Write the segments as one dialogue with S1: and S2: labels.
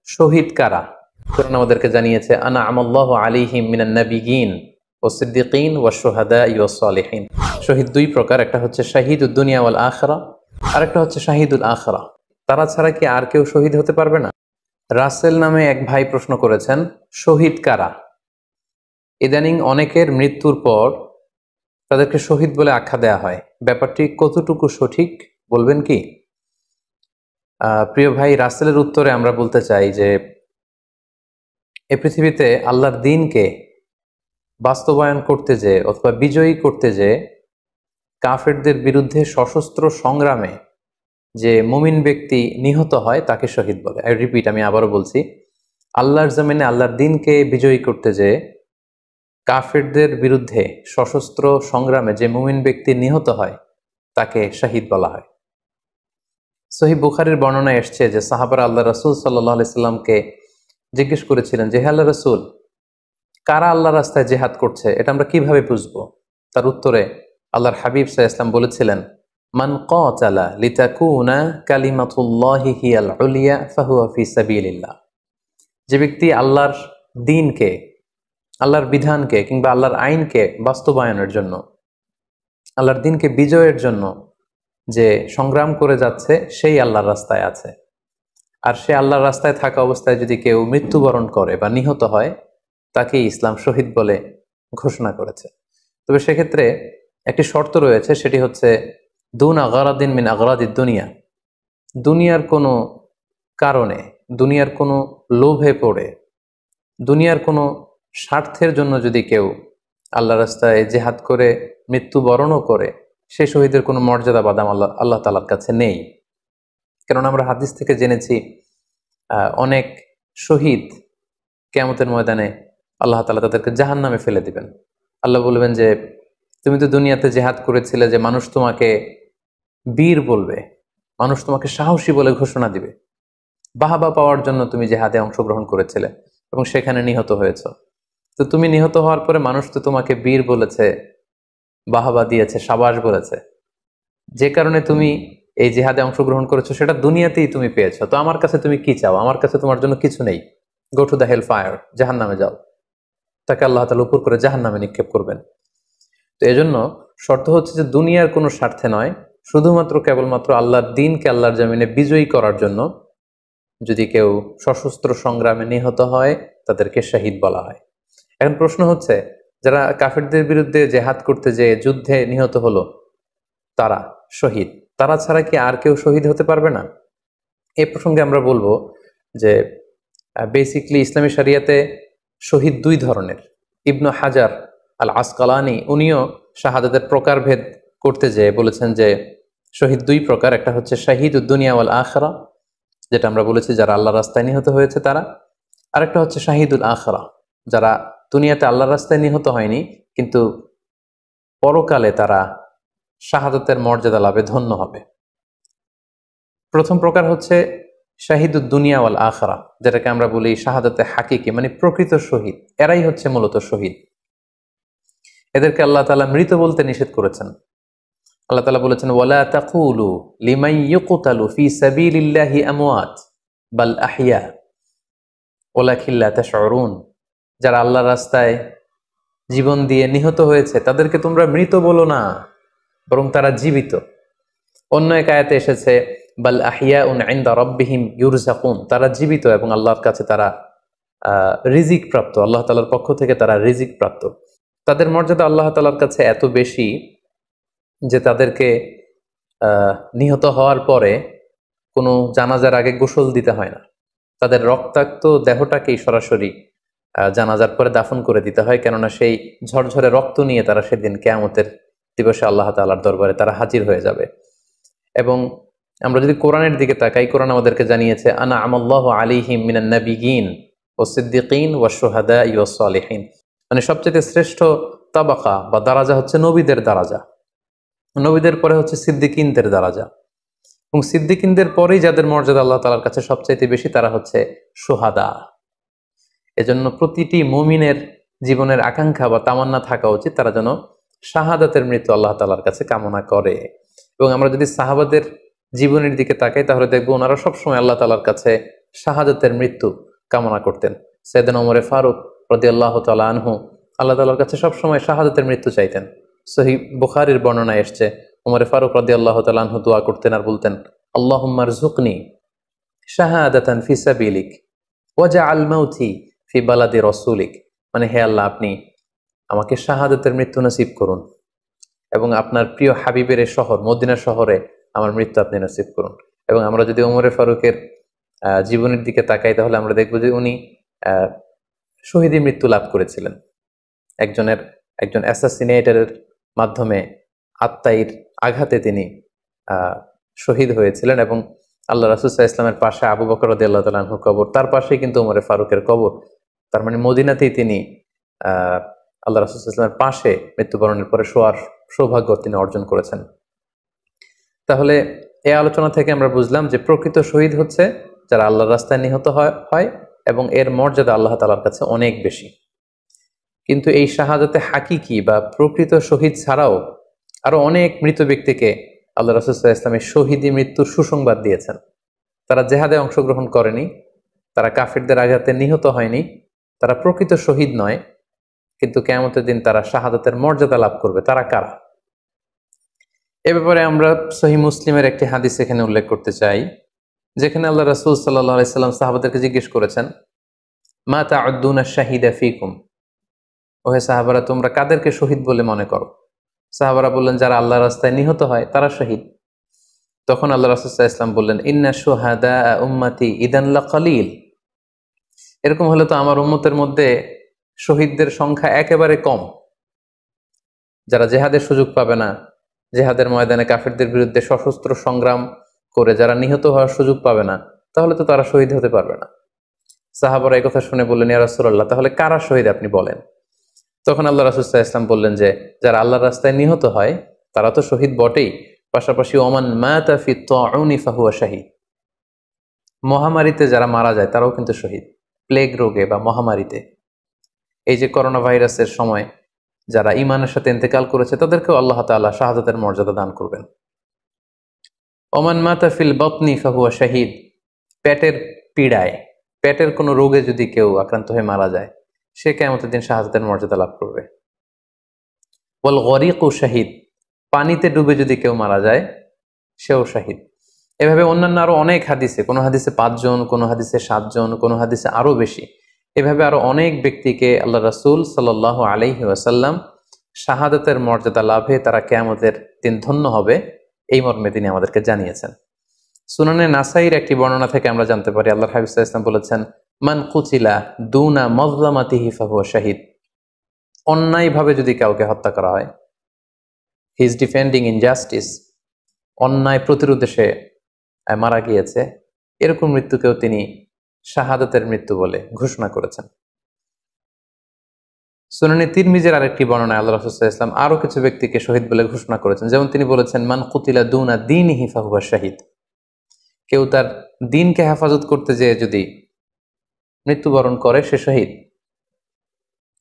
S1: শহীদ কারা? কোরআন আমাদেরকে জানিয়েছে আনা আমাল্লাহু আলাইহিম মিনান নাবিয়িন ওয়াস সিদ্দিকিন ওয়াশ শুহাদাই ওয়াস সালিহিন। শহীদ দুই প্রকার, একটা হচ্ছে শাহিদুদ দুনিয়া ওয়াল আখিরা, আর একটা হচ্ছে শাহিদুল আখিরা। তারা ছাড়া কি আর কেউ শহীদ হতে পারবে না? রাসেল নামে এক ভাই প্রশ্ন করেছেন, শহীদ কারা? ইদানিং অনেকের মৃত্যুর পর তাদেরকে শহীদ বলে আখ্যা দেয়া হয়। ব্যাপারটি কতটুকু সঠিক বলবেন কি? প্রিয় ভাই, রাসেলের উত্তরে আমরা বলতে চাই যে এ পৃথিবীতে আল্লাহর দ্বীনকে বাস্তবায়ন করতে যে অথবা বিজয়ী করতে যে কাফেরদের বিরুদ্ধে সশস্ত্র সংগ্রামে যে মুমিন ব্যক্তি নিহত হয় তাকে শহীদ বলে। আই রিপিট, আমি আবারও বলছি, আল্লাহর জমিনে আল্লাহর দ্বীনকে বিজয়ী করতে যে কাফেরদের বিরুদ্ধে সশস্ত্র সংগ্রামে যে মুমিন ব্যক্তি নিহত হয় তাকে শহীদ বলা হয়। সহিহ বুখারীর বর্ণনায় এসছে যে সাহাবারা আল্লাহ রাসূল সাল্লাল্লাহু আলাইহি সাল্লামকে জিজ্ঞেস করেছিলেন যে হে আল্লাহর রাসূল, কারা আল্লাহর রাস্তায় জিহাদ করছে এটা আমরা কিভাবে বুঝবো? তার উত্তরে আল্লাহর হাবিব সাল্লাল্লাহু আলাইহি সাল্লাম বলেছিলেন, মান কাতালা লিতাকুনা কালিমাতুল্লাহি হিয়াল উলিয়া ফাহুয়া ফি সাবিলিল্লাহ। যে ব্যক্তি আল্লাহর দ্বীনকে, আল্লাহর বিধানকে কিংবা আল্লাহর আইনকে বাস্তবায়নের জন্য, আল্লাহর দ্বীনকে বিজয়ের জন্য যে সংগ্রাম করে যাচ্ছে সেই আল্লাহর রাস্তায় আছে। আর সে আল্লাহর রাস্তায় থাকা অবস্থায় যদি কেউ মৃত্যুবরণ করে বা নিহত হয় তাকে ইসলাম শহীদ বলে ঘোষণা করেছে। তবে সেক্ষেত্রে একটি শর্ত রয়েছে, সেটি হচ্ছে দুন আগারাদিন মিন আগারাদিদ দুনিয়া। দুনিয়ার কোনো কারণে, দুনিয়ার কোনো লোভে পড়ে, দুনিয়ার কোনো স্বার্থের জন্য যদি কেউ আল্লাহ রাস্তায় জেহাদ করে মৃত্যুবরণও করে, সেই শহীদের কোনো মর্যাদা বা দাম আল্লাহ তাআলার কাছে নেই। কারণ আমরা হাদিস থেকে জেনেছি অনেক শহীদ কিয়ামতের ময়দানে আল্লাহ তাআলা তাদেরকে জাহান্নামে ফেলে দিবেন। আল্লাহ বলবেন যে তুমি তো দুনিয়াতে জেহাদ করেছিলে যে মানুষ তোমাকে বীর বলবে, মানুষ তোমাকে সাহসী বলে ঘোষণা দিবে, বাহাবা পাওয়ার জন্য তুমি জেহাদে অংশগ্রহণ করেছিলে এবং সেখানে নিহত হয়েছ। তো তুমি নিহত হওয়ার পরে মানুষ তো তোমাকে বীর বলেছে, বাহাবা দিয়েছে, সাবাস বলেছে, যে কারণে তুমি এই জিহাদে অংশগ্রহণ করেছো সেটা দুনিয়াতেই তুমি পেয়েছো। তো আমার কাছে তুমি কি চাও? আমার কাছে তোমার জন্য কিছু নেই। Go to the hell fire, জাহান্নামে যাও। তাকে আল্লাহ তাআলা উপর করে জাহান্নামে নিক্ষেপ করবেন। তো এজন্য শর্ত হচ্ছে যে দুনিয়ার কোনো স্বার্থে নয়, শুধুমাত্র কেবলমাত্র আল্লাহর দ্বীনকে আল্লাহর জমিনে বিজয়ী করার জন্য যদি কেউ সশস্ত্র সংগ্রামে নিহত হয় তাদেরকে শহীদ বলা হয়। এখন প্রশ্ন হচ্ছে, যারা কাফেরদের বিরুদ্ধে জেহাদ করতে যে যুদ্ধে নিহত হলো তারা শহীদ, তারা ছাড়া কি আর কেউ শহীদ হতে পারবে না? এই প্রসঙ্গে আমরা বলবো যে বেসিকলি ইসলামী শরিয়াতে শহীদ দুই ধরনের। ইবনু হাজার আল আসকালানি উনিও শাহাদাতের প্রকারভেদ করতে যেয়ে বলেছেন যে শহীদ দুই প্রকার, একটা হচ্ছে শাহিদুদ দুনিয়া ওয়াল আখিরা, যেটা আমরা বলেছি যারা আল্লাহর রাস্তায় নিহত হয়েছে তারা, আরেকটা হচ্ছে শাহিদুল আখিরা, যারা দুনিয়াতে আল্লাহর রাস্তায় নিহত হয়নি কিন্তু পরকালে তারা শাহাদাতের মর্যাদা লাভে ধন্য হবে। প্রথম প্রকার হচ্ছে শাহিদুদ দুনিয়া ওয়াল আখিরা, যেটাকে আমরা বলি শাহাদাতে হাকিকি, মানে প্রকৃত শহীদ। এরাই হচ্ছে মূলত শহীদ। এদেরকে আল্লাহ তাআলা মৃত বলতে নিষেধ করেছেন। আল্লাহ তাআলা বলেছেন, ওয়ালা তাকুলু লিমান ইউকতালু ফি সাবিলিল্লাহি আমওয়াত বাল আহইয়া ওয়ালাকিন লা তাশউরুন। যারা আল্লাহর রাস্তায় জীবন দিয়ে নিহত হয়েছে তাদেরকে তোমরা মৃত বলো না, বরং তারা জীবিত। অন্য এক আয়াতে এসেছে বাল আহিয়াউন ইনদা রাব্বিহিম ইউরযাকুন, তারা জীবিত এবং আল্লাহর কাছে তারা রিজিক প্রাপ্ত, আল্লাহ তাআলার পক্ষ থেকে তারা রিজিক প্রাপ্ত। তাদের মর্যাদা আল্লাহ তাআলার কাছে এত বেশি যে তাদেরকে নিহত হওয়ার পরে কোনো জানাজার আগে গোসল দিতে হয় না, তাদের রক্তাক্ত দেহটাকেই সরাসরি জানাজার পরে দাফন করে দিতে হয়, কেননা সেই ঝরঝরে রক্ত নিয়ে তারা সেদিন কিয়ামতের দিবসে আল্লাহ তাআলার দরবারে তারা হাজির হয়ে যাবে। এবং আমরা যদি কোরআনের দিকে তাকাই, কোরআন আমাদেরকে জানিয়েছে আনা আমাল্লাহু আলাইহিম মিনান নাবিয়িন ওয়াস সিদ্দিকিন ওয়াশ শুহাদাই ওয়াস সালিহিন, মানে সবচেয়ে শ্রেষ্ঠ তাবাকা বা দারাজা হচ্ছে নবীদের দারাজা, নবীদের পরে হচ্ছে সিদ্দিকিনদের দারাজা, এবং সিদ্দিকিনদের পরেই যাদের মর্যাদা আল্লাহ তাআলার কাছে সবচাইতে বেশি তারা হচ্ছে শুহাদা। এজন্য প্রতিটি মুমিনের জীবনের আকাঙ্ক্ষা বা তামান্না থাকা উচিত তারা যেন শাহাদাতের মৃত্যু আল্লাহ তাআলার কাছে কামনা করে। এবং আমরা যদি সাহাবাদের জীবনের দিকে তাকাই তাহলে দেখবো ওনারা সবসময় আল্লাহ তাআলার কাছে শাহাদাতের মৃত্যু কামনা করতেন। সাইয়েদনা ওমর ফারুক রাদিয়াল্লাহু তাআলা আনহু আল্লাহ তাআলার কাছে সবসময় শাহাদাতের মৃত্যু চাইতেন। সহিহ বুখারীর বর্ণনায় এসছে, ওমর ফারুক রাদিয়াল্লাহু তাআলা আনহু দোয়া করতেন আর বলতেন, আল্লাহুম্মা রযুকনি শাহাদাতান ফি সাবিলিক ওয়াজআল মাউতি ফি বালাদি রাসূলিক। মানে হে আল্লাহ, আপনি আমাকে শাহাদাতের মৃত্যু নসিব করুন এবং আপনার প্রিয় হাবিবের এই শহর মদিনা শহরে আমার মৃত্যু আপনি নসিব করুন। এবং আমরা যদি ওমর ফারুকের জীবনের দিকে তাকাই তাহলে আমরা দেখব যে উনি শহীদী মৃত্যু লাভ করেছিলেন। একজন অ্যাসাসিনেটরের মাধ্যমে আত্মাইর আঘাতে তিনি শহীদ হয়েছিলেন এবং আল্লাহ রাসূল সাল্লাল্লাহু আলাইহি ওয়াসাল্লামের পাশে আবু বকর রাদিয়াল্লাহু তাআলা আনহুর কবর, তার পাশেই কিন্তু ওমর ফারুকের কবর। তার মানে মদিনাতেই তিনি আল্লাহ রাসূল সাল্লাল্লাহু আলাইহি ওয়াসাল্লামের পাশে মৃত্যুবরণের পরে শোয়ার সৌভাগ্য তিনি অর্জন করেছেন। তাহলে এই আলোচনা থেকে আমরা বুঝলাম যে প্রকৃত শহীদ হচ্ছে যারা আল্লাহর রাস্তায় নিহত হয় এবং এর মর্যাদা আল্লাহ তাআলার কাছে অনেক বেশি। কিন্তু এই শাহাদাতে হাকিকি বা প্রকৃত শহীদ ছাড়াও আরো অনেক মৃত ব্যক্তিকে আল্লাহ রাসূল সাল্লাল্লাহু আলাইহি ওয়াসাল্লাম শহীদী মৃত্যুর সুসংবাদ দিয়েছেন। তারা জেহাদে অংশগ্রহণ করেনি, তারা কাফিরদের আঘাতে নিহত হয়নি, তারা প্রকৃত শহীদ নয়, কিন্তু কিয়ামতের দিন তারা শাহাদাতের মর্যাদা লাভ করবে। তারা কারা? এ ব্যাপারে আমরা সহিহ মুসলিমের একটি হাদিস এখানে উল্লেখ করতে চাই, যেখানে আল্লাহ রাসূল সাল্লাল্লাহু আলাইহি ওয়াসাল্লাম সাহাবাদেরকে জিজ্ঞেস করেছেন, মা তাউদ্দুনা শাহিদা ফিকুম, ওহে সাহাবারা, তোমরা কাদেরকে শহীদ বলে মনে করো? সাহাবারা বললেন, যারা আল্লাহর রাস্তায় নিহত হয় তারা শহীদ। তখন আল্লাহ রাসূল সাল্লাল্লাহু আলাইহি ওয়াসাল্লাম বললেন, ইন্না শুহাদা উম্মতি ইদান লাকালিল, এরকম হলে তো আমার উম্মতের মধ্যে শহীদদের সংখ্যা একেবারে কম। যারা জেহাদের সুযোগ পাবে না, জেহাদের ময়দানে কাফিরদের বিরুদ্ধে সশস্ত্র সংগ্রাম করে যারা নিহত হওয়ার সুযোগ পাবে না, তাহলে তো তারা শহীদ হতে পারবে না। সাহাবারা এই কথা শুনে বললেন, ইয়া রাসূলুল্লাহ, তাহলে কারা শহীদ আপনি বলেন। তখন আল্লাহ রাসূল সাল্লাল্লাহু আলাইহি ওয়াসাল্লাম বললেন যে যারা আল্লাহর রাস্তায় নিহত হয় তারা তো শহীদ বটেই, পাশাপাশি ওমান মাতা ফি তাউনি ফাহুয়া শাহীদ, মহামারীতে যারা মারা যায় তারাও কিন্তু শহীদ। প্লেগ রোগে বা মহামারীতে, এই যে করোনা ভাইরাসের সময় যারা ঈমানের সাথে ইন্তেকাল করেছে তাদেরকেও আল্লাহ তাআলা শাহাদাতের মর্যাদা দান করবেন। ওমান মাতা ফিল বাতনি ফাহুয়া শাহীদ, পেটের পীড়ায়, পেটের কোনো রোগে যদি কেউ আক্রান্ত হয়ে মারা যায় সে কিয়ামতের দিন শাহাদাতের মর্যাদা লাভ করবে। ওয়াল গরিকু শাহীদ, পানিতে ডুবে যদি কেউ মারা যায় সেও শাহীদ। এভাবে অন্যান্য আরো অনেক হাদিসে, কোনো হাদিসে 5 জন, কোনো হাদিসে 7 জন, কোনো হাদিসে আরো বেশি, এভাবে আরো অনেক ব্যক্তিকে আল্লাহ রাসূল সাল্লাল্লাহু আলাইহি ওয়াসাল্লাম শাহাদাতের মর্যাদা লাভে তারা কিয়ামতের দিন ধন্য হবে এই মর্মে তিনি আমাদেরকে জানিয়েছেন। সুনানে নাসাইর একটি বর্ণনা থেকে আমরা জানতে পারি, আল্লাহর হাবিব সাল্লাল্লাহু আলাইহি ওয়াসাল্লাম বলেছেন, মান কুতিলা দুনা মাজলামাতিহি ফাহুয়া শাহীদ, অন্যায়ভাবে যদি কাউকে হত্যা করা হয়, হি ইজ ডিফেন্ডিং ইনজাস্টিস, অন্যায় প্রতিরোধে সে মারা গিয়েছে, এরকম মৃত্যুকেও তিনি শাহাদাতের মৃত্যু বলে ঘোষণা করেছেন। সুনানে তিরমিজির আরেকটি বর্ণনায় আল্লাহ রাসূল সাল্লাল্লাহু আলাইহি ওয়াসাল্লাম আরো কিছু ব্যক্তিকে শহীদ বলে ঘোষণা করেছেন। যেমন তিনি বলেছেন, মান কুতিলা দুনা দীনিহি ফাহুয়া শাহীদ, কেউ তার দ্বীনকে হেফাজত করতে যেয়ে যদি মৃত্যুবরণ করে সে শহীদ।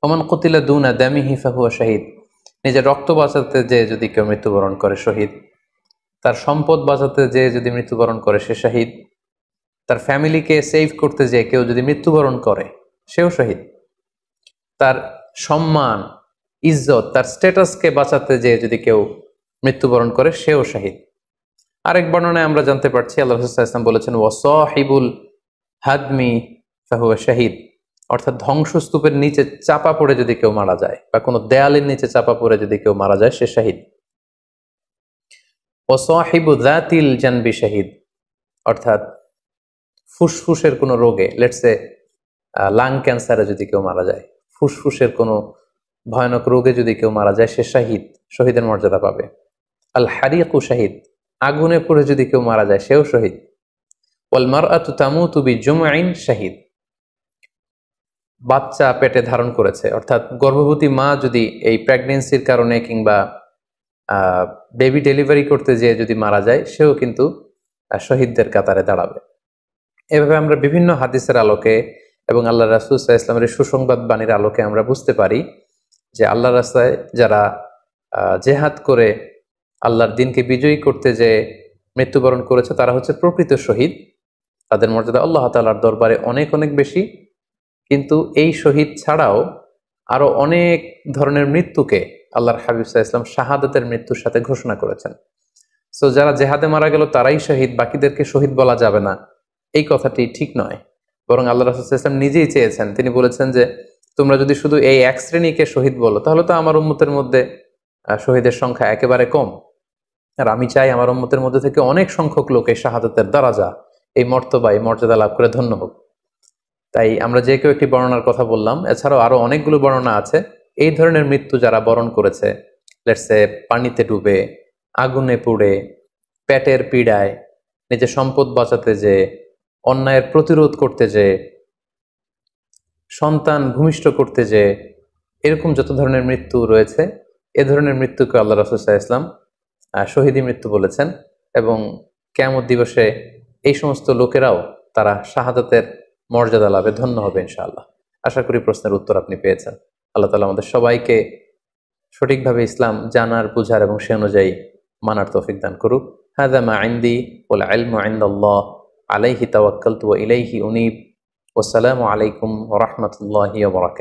S1: ওমান কুতিলা দুনা দামিহি ফাহুয়া শাহীদ, নিজের রক্ত বাঁচাতে যেয়ে যদি কেউ মৃত্যুবরণ করে শহীদ। তার সম্পদ বাঁচাতে যেয়ে যদি মৃত্যুবরণ করে সে শহীদ। তার ফ্যামিলিকে সেভ করতে যেয়ে কেউ যদি মৃত্যুবরণ করে সেও শহীদ। তার সম্মান, ইজ্জত, তার স্ট্যাটাসকে বাঁচাতে যেয়ে যদি কেউ মৃত্যুবরণ করে সেও শহীদ। আরেক বর্ণনায় আমরা জানতে পারছি, আল্লাহ রাসূল সাল্লাল্লাহু আলাইহি ওয়াসাল্লাম বলেছেন, ওয়াসাহিবুল হাদমি ফাহুয়া শাহীদ, অর্থাৎ ধ্বংসস্তূপের নিচে চাপা পড়ে যদি কেউ মারা যায় বা কোনো দেয়ালের নিচে চাপা পড়ে যদি কেউ মারা যায় সে শহীদ। ওয়াসাহিবু যাতিল জানবি শাহীদ, অর্থাৎ ফুসফুসের কোনো রোগে, লেটসে লাং ক্যান্সারে যদি কেউ মারা যায়, ফুসফুসের কোনো ভয়ানক রোগে যদি কেউ মারা যায় সে শাহীদ, শহীদের মর্যাদা পাবে। আল হারিকু শাহীদ, আগুনে পড়ে যদি কেউ মারা যায় সেও শহীদ। ওয়াল মারআতু তামুতু বিজুমআইন শাহীদ, বাচ্চা পেটে ধারণ করেছে, অর্থাৎ গর্ভবতী মা যদি এই প্রেগন্যান্সির কারণে কিংবা বেবি ডেলিভারি করতে যেয়ে যদি মারা যায় সেও কিন্তু শহীদদের কাতারে দাঁড়াবে। এভাবে আমরা বিভিন্ন হাদিসের আলোকে এবং আল্লাহ রাসূল সাল্লাল্লাহু আলাইহি ওয়াসাল্লামের সুসংবাদ বাণীর আলোকে আমরা বুঝতে পারি যে আল্লাহর রাস্তায় যারা জেহাদ করে আল্লাহর দ্বীনকে বিজয়ী করতে যে মৃত্যুবরণ করেছে তারা হচ্ছে প্রকৃত শহীদ। তাদের মর্যাদা আল্লাহ তাআলার দরবারে অনেক অনেক বেশি। কিন্তু এই শহীদ ছাড়াও আরো অনেক ধরনের মৃত্যুকে আল্লাহর হাবিব সাল্লাল্লাহু আলাইহি ওয়াসাল্লাম শাহাদাতের মৃত্যুর সাথে ঘোষণা করেছেন। সো যারা জেহাদে মারা গেল তারাই শহীদ, বাকিদেরকে শহীদ বলা যাবে না, এই কথাটি ঠিক নয়। বরং আল্লাহ রাসূল সাল্লাল্লাহু আলাইহি ওয়াসাল্লাম নিজেই চেয়েছেন, তিনি বলেছেন যে তোমরা যদি শুধু এই এক শ্রেণীকে শহীদ বলো তাহলে তো আমার উম্মতের মধ্যে শহীদের সংখ্যা একেবারে কম। আর আমি চাই আমার উম্মতের মধ্যে থেকে অনেক সংখ্যক লোক এই শাহাদাতের দারাজা, এই মর্তবা, এই মর্যাদা লাভ করে ধন্য হোক। তাই আমরা যে কেউ একটি বর্ণনার কথা বললাম, এছাড়াও আরো অনেকগুলো বর্ণনা আছে। এই ধরনের মৃত্যু যারা বরণ করেছে, লেটসে পানিতে ডুবে, আগুনে পুড়ে, পেটের পীড়ায়, নিজের সম্পদ বাঁচাতে যে, অন্যায়ের প্রতিরোধ করতে যে, সন্তান ভূমিষ্ঠ করতে যে, এরকম যত ধরনের মৃত্যু রয়েছে, এ ধরনের মৃত্যুকে আল্লাহ রাসূল সাল্লাল্লাহু আলাইহি ওয়াসাল্লাম শহীদী মৃত্যু বলেছেন। এবং কিয়ামত দিবসে এই সমস্ত লোকেরাও তারা শাহাদাতের মর্যাদা লাভে ধন্য হবে ইনশাআল্লাহ। আশা করি প্রশ্নের উত্তর আপনি পেয়েছেন। আল্লাহ তাআলা আমাদের সবাইকে সঠিকভাবে ইসলাম জানার, বুঝার এবং সে অনুযায়ী মানার তৌফিক দান করুক। হাযা মা ইনদি ওয়াল ইলমু ইনদাল্লাহ আলাইহি তাওয়াক্কালতু ওয়া ইলাইহি উনীব। ওয়াসসালামু আলাইকুম ওয়া রাহমাতুল্লাহি ওয়া বারাকাতুহু।